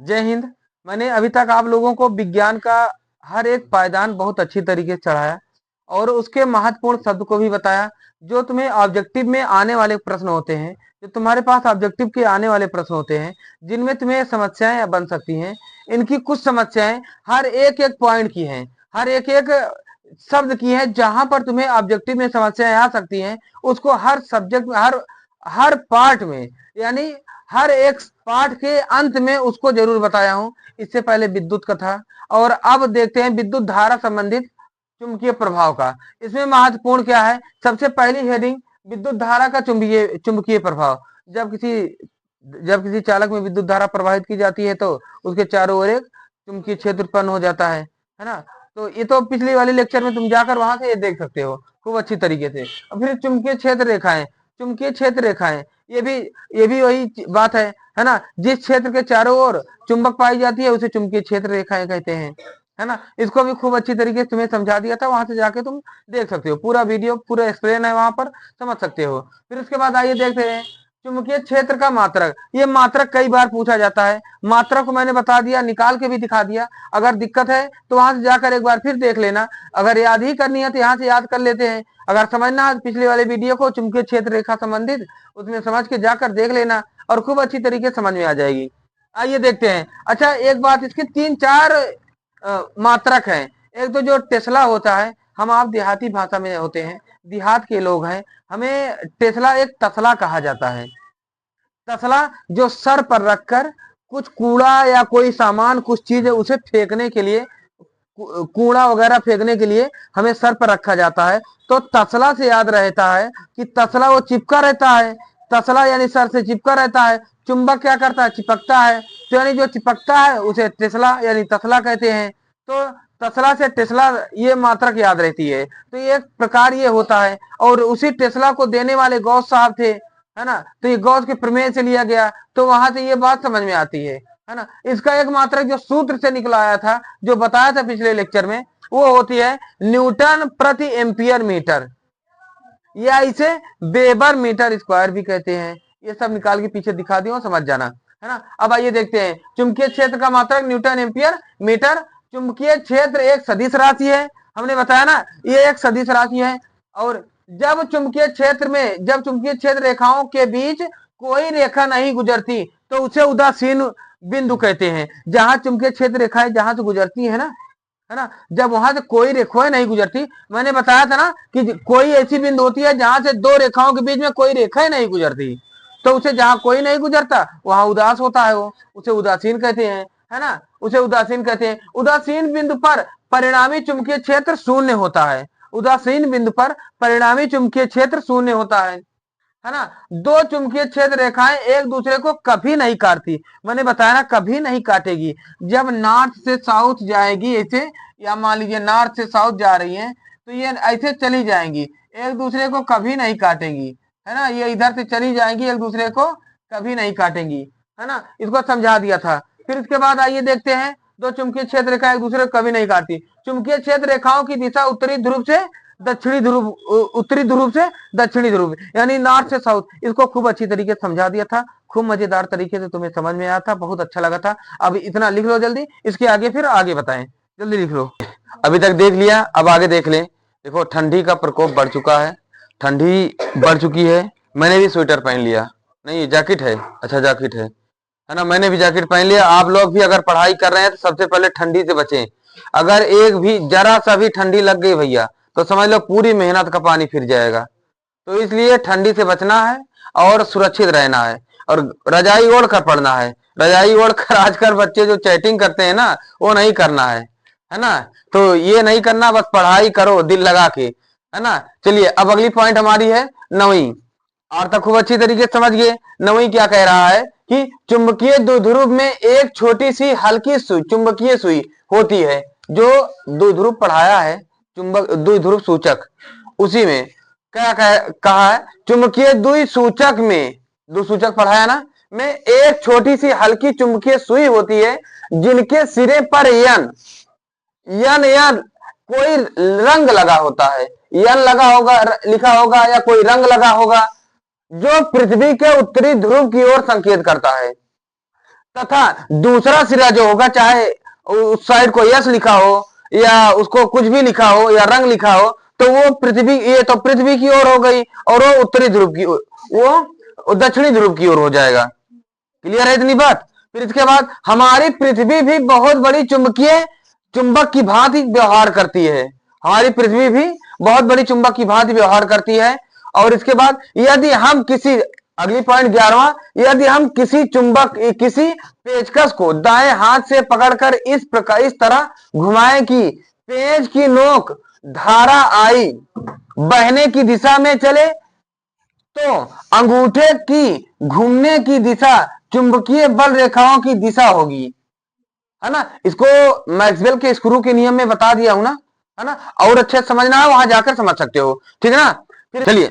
जय हिंद। मैंने अभी तक आप लोगों को विज्ञान का हर एक पायदान बहुत अच्छी तरीके से चढ़ाया और उसके महत्वपूर्ण शब्द को भी बताया। जो तुम्हें ऑब्जेक्टिव में आने वाले प्रश्न होते हैं, जो तुम्हारे पास ऑब्जेक्टिव के आने वाले प्रश्न होते हैं, जिनमें तुम्हें समस्याएं बन सकती हैं, इनकी कुछ समस्याएं हर एक एक पॉइंट की हैं, हर एक एक शब्द की है। जहां पर तुम्हें ऑब्जेक्टिव में समस्याएं आ सकती हैं, उसको हर सब्जेक्ट में, हर हर पार्ट में, यानी हर एक पाठ के अंत में उसको जरूर बताया हूं। इससे पहले विद्युत का था और अब देखते हैं विद्युत धारा संबंधित चुंबकीय प्रभाव का। इसमें महत्वपूर्ण क्या है? सबसे पहली हेडिंग, विद्युत धारा का चुंबकीय चुंबकीय प्रभाव। जब किसी चालक में विद्युत धारा प्रवाहित की जाती है तो उसके चारों ओर एक चुंबकीय क्षेत्र उत्पन्न हो जाता है ना। तो ये तो पिछले वाले लेक्चर में तुम जाकर वहां से ये देख सकते हो खूब अच्छी तरीके से। और फिर चुंबकीय क्षेत्र रेखाएं, चुंबकीय क्षेत्र रेखाएं, ये भी वही बात है ना। जिस क्षेत्र के चारों ओर चुंबक पाई जाती है उसे चुंबकीय क्षेत्र रेखाएं कहते हैं, है ना। इसको भी खूब अच्छी तरीके से तुम्हें समझा दिया था, वहां से जाके तुम देख सकते हो, पूरा वीडियो पूरा एक्सप्लेन है वहां पर, समझ सकते हो। फिर उसके बाद आइए देखते हैं चुंबकीय क्षेत्र का मात्रक। ये मात्रक कई बार पूछा जाता है, मात्रक को मैंने बता दिया, निकाल के भी दिखा दिया। अगर दिक्कत है तो वहां से जाकर एक बार फिर देख लेना। अगर याद ही करनी है तो यहाँ से याद कर लेते हैं। अगर समझना है पिछले वाले वीडियो को चुंबकीय क्षेत्र रेखा संबंधित, उसमें समझ के जाकर देख लेना और खूब अच्छी तरीके से समझ में आ जाएगी। आइए देखते हैं। अच्छा, एक बात, इसके 3-4 मात्रक हैं। एक तो जो टेस्ला होता है, हम आप देहाती भाषा में होते हैं, देहात के लोग हैं, हमें टेस्ला एक तसला कहा जाता है। तसला जो सर पर रखकर कुछ कूड़ा या कोई सामान, कुछ चीज है उसे फेंकने के लिए, कूड़ा वगैरह फेंकने के लिए हमें सर पर रखा जाता है। तो तसला से याद रहता है कि तसला वो चिपका रहता है, तसला यानी सर से चिपका रहता है। चुंबक क्या करता है? चिपकता है। तो यानी जो चिपकता है उसे टेस्ला यानी तसला कहते हैं। तो तसला से टेस्ला ये मात्रक याद रहती है। तो ये एक प्रकार ये होता है। और उसी टेस्ला को देने वाले गॉस साहब थे, है ना। तो ये गॉस के प्रमेय से लिया गया, तो वहां से ये बात समझ में आती है ना। इसका एक मात्रक जो सूत्र से निकला आया था, जो बताया था पिछले लेक्चर में, वो होती है न्यूटन प्रति एम्पियर मीटर, या इसे वेबर मीटर स्क्वायर भी कहते हैं। ये सब निकाल के पीछे दिखा दिया, समझ जाना, है ना। अब आइए देखते हैं चुंबकीय क्षेत्र का मात्रक न्यूटन एम्पियर मीटर। चुंबकीय क्षेत्र एक सदिश राशि है, हमने बताया ना, ये एक सदिश राशि है। और जब चुंबकीय क्षेत्र रेखाओं के बीच कोई रेखा नहीं गुजरती तो उसे उदासीन बिंदु कहते हैं। जहां चुंबकीय क्षेत्र रेखाएं जहां से गुजरती है ना, जब वहां से कोई रेखाएं नहीं गुजरती, मैंने बताया था ना कि कोई ऐसी बिंदु होती है जहां से दो रेखाओं के बीच में कोई रेखाएं नहीं गुजरती, तो उसे, जहां कोई नहीं गुजरता वहां उदास होता है, वो उसे उदासीन कहते हैं, है ना। उसे उदासीन कहते हैं। उदासीन बिंदु पर परिणामी चुंबकीय क्षेत्र शून्य होता है। उदासीन बिंदु पर परिणामी चुंबकीय क्षेत्र शून्य होता है ना। दो चुंबकीय क्षेत्र रेखाएं एक दूसरे को कभी नहीं काटती, मैंने बताया ना, कभी नहीं काटेगी। जब नॉर्थ से साउथ जाएगी ऐसे, या मान लीजिए नॉर्थ से साउथ जा रही है, तो ये ऐसे चली जाएंगी, एक दूसरे को कभी नहीं काटेंगी, है ना। ये इधर से चली जाएंगी, एक दूसरे को कभी नहीं काटेंगी, है ना। इसको समझा दिया था। फिर इसके बाद आइए देखते हैं, दो चुंबकीय क्षेत्र रेखा एक दूसरे को कभी नहीं काटती। चुंबकीय क्षेत्र रेखाओं की दिशा उत्तरी ध्रुव से दक्षिणी ध्रुव, उत्तरी ध्रुव से दक्षिणी ध्रुव, यानी नॉर्थ से साउथ। इसको खूब अच्छी तरीके से समझा दिया था, खूब मजेदार तरीके से तुम्हें समझ में आया था, बहुत अच्छा लगा था। अब इतना लिख लो जल्दी, इसके आगे फिर आगे बताएं, जल्दी लिख लो। अभी तक देख लिया, अब आगे देख लें। देखो, ठंडी का प्रकोप बढ़ चुका है, ठंडी बढ़ चुकी है। मैंने भी स्वेटर पहन लिया, नहीं जैकेट है, अच्छा जैकेट है ना। मैंने भी जैकेट पहन लिया। आप लोग भी अगर पढ़ाई कर रहे हैं तो सबसे पहले ठंडी से बचें। अगर एक भी जरा सा भी ठंडी लग गई भैया तो समझ लो पूरी मेहनत का पानी फिर जाएगा। तो इसलिए ठंडी से बचना है और सुरक्षित रहना है, और रजाई ओढ़ कर पढ़ना है। रजाई ओढ़ कर आजकल बच्चे जो चैटिंग करते हैं ना, वो नहीं करना है ना। तो ये नहीं करना, बस पढ़ाई करो दिल लगा के, है ना। चलिए, अब अगली पॉइंट हमारी है 9वीं। और तक खूब अच्छी तरीके से समझ गए। 9वीं क्या कह रहा है कि चुंबकीय द्विध्रुव में एक छोटी सी हल्की सुई, चुंबकीय सुई होती है। जो द्विध्रुव पढ़ाया है, चुंबक द्विध्रुव सूचक, उसी में क्या कहा है? चुंबकीय द्विसूचक में, द्विसूचक पढ़ाया ना, में एक छोटी सी हल्की चुंबकीय सुई होती है, जिनके सिरे पर यन यन या कोई रंग लगा होता है। यन लगा होगा, लिखा होगा, या कोई रंग लगा होगा, जो पृथ्वी के उत्तरी ध्रुव की ओर संकेत करता है। तथा दूसरा सिरा जो होगा, चाहे उस साइड को यस लिखा हो या उसको कुछ भी लिखा हो या रंग लिखा हो, तो वो पृथ्वी, ये तो पृथ्वी की ओर हो गई और वो उत्तरी ध्रुव की, वो दक्षिणी ध्रुव की ओर हो जाएगा। क्लियर है इतनी बात? फिर इसके बाद हमारी पृथ्वी भी बहुत बड़ी चुंबक की भांति व्यवहार करती है। हमारी पृथ्वी भी बहुत बड़ी चुंबक की भांति व्यवहार करती है। और इसके बाद यदि हम किसी, अगली पॉइंट 11वां, यदि हम किसी पेचकस को दाएं हाथ से पकड़कर इस प्रकार, इस तरह घुमाएं कि पेच की नोक धारा आई बहने की दिशा में चले, तो अंगूठे की घूमने की दिशा चुंबकीय बल रेखाओं की दिशा होगी, है ना। इसको मैक्सवेल के स्क्रू के नियम में बता दिया हूं ना, है ना। और अच्छे समझना है वहां जाकर समझ सकते हो, ठीक है ना। फिर चलिए,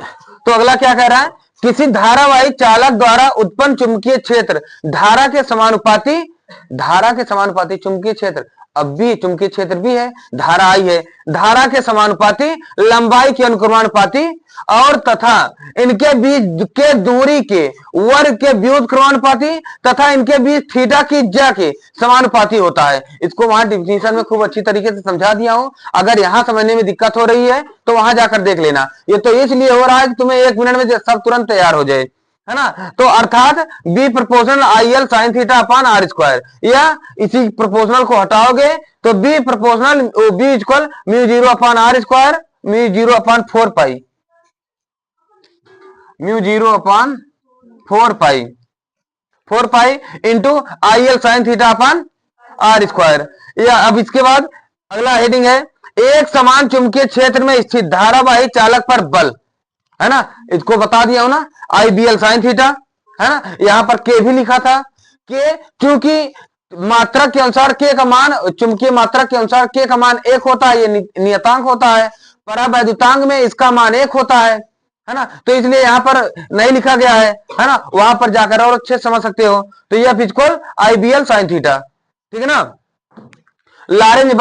तो अगला क्या कह रहा है, किसी धारावाही चालक द्वारा उत्पन्न चुंबकीय क्षेत्र धारा के समानुपाती चुंबकीय क्षेत्र, अब भी चुंबकीय क्षेत्र भी है, धारा आई है, धारा के समानुपाती, लंबाई के अनुक्रमानुपाती और तथा इनके बीच के दूरी के वर्ग के व्युत्क्रमानुपाती तथा इनके बीच थीटा की ज्या के समानुपाती होता है। इसको वहां डिफिनीशन में खूब अच्छी तरीके से समझा दिया हूं। अगर यहां समझने में दिक्कत हो रही है तो वहां जाकर देख लेना। ये तो इसलिए हो रहा है कि तुम्हें 1 मिनट में सब तुरंत तैयार हो जाए, है ना। तो अर्थात B proportional I L sine theta upon R square, या इसी प्रोपोर्शनल को हटाओगे तो B proportional B equal mu 0 upon R square, mu 0 upon 4 pi, mu 0 upon 4 pi into I L sine theta upon R square. या अब इसके बाद अगला हेडिंग है, एक समान चुंबकीय क्षेत्र में स्थित धारावाही चालक पर बल, है ना। इसको बता दिया हूं ना, आई बी एल साइन थीटा, है ना। यहां पर के भी लिखा था, के क्योंकि मात्रक के अनुसार के का मान, चुंबकीय मात्रक के अनुसार के का मान 1 होता है, ये नियतांक होता है। परावैद्युतांक में इसका मान 1 होता है ना। तो इसलिए यहां पर नहीं लिखा गया है ना, वहां पर जाकर और अच्छे समझ सकते हो। तो यह इक्वल आई बी एल साइन थीटा, ठीक है ना। लॉरेंज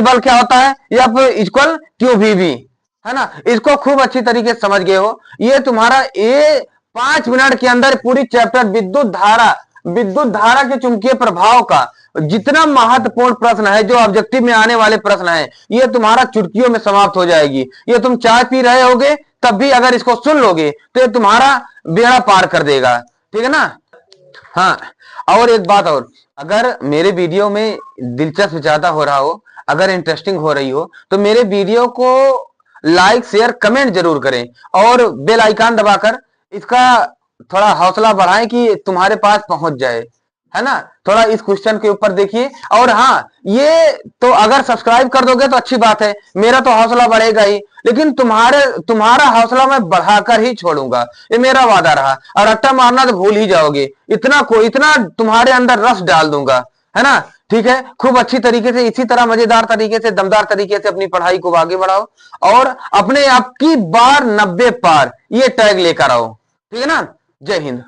बल क्या होता है, यह इक्वल क्यू वी बी, है ना। इसको खूब अच्छी तरीके से समझ गए हो। ये तुम्हारा ये 5 मिनट के अंदर पूरी चैप्टर विद्युत धारा के चुंबकीय प्रभाव का जितना महत्वपूर्ण प्रश्न है, जो ऑब्जेक्टिव में आने वाले प्रश्न है, ये तुम्हारा चुटकियों में समाप्त हो जाएगी। ये तुम चाय पी रहे होगे तब भी अगर इसको सुन लोगे तो ये तुम्हारा बेड़ा पार कर देगा, ठीक है ना। हाँ, और एक बात और, अगर मेरे वीडियो में दिलचस्प ज्यादा हो रहा हो, अगर इंटरेस्टिंग हो रही हो, तो मेरे वीडियो को लाइक शेयर कमेंट जरूर करें और बेल आइकन दबाकर इसका थोड़ा हौसला बढ़ाएं कि तुम्हारे पास पहुंच जाए, है ना। थोड़ा इस क्वेश्चन के ऊपर देखिए। और हाँ, ये तो अगर सब्सक्राइब कर दोगे तो अच्छी बात है, मेरा तो हौसला बढ़ेगा ही, लेकिन तुम्हारा हौसला मैं बढ़ाकर ही छोड़ूंगा, ये मेरा वादा रहा। और रट्टा मारना तो भूल ही जाओगे, इतना तुम्हारे अंदर रस डाल दूंगा, है ना। ठीक है, खूब अच्छी तरीके से, इसी तरह मजेदार तरीके से, दमदार तरीके से अपनी पढ़ाई को आगे बढ़ाओ और अपने आप की बार 90 पार ये टैग लेकर आओ, ठीक है ना। जय हिंद।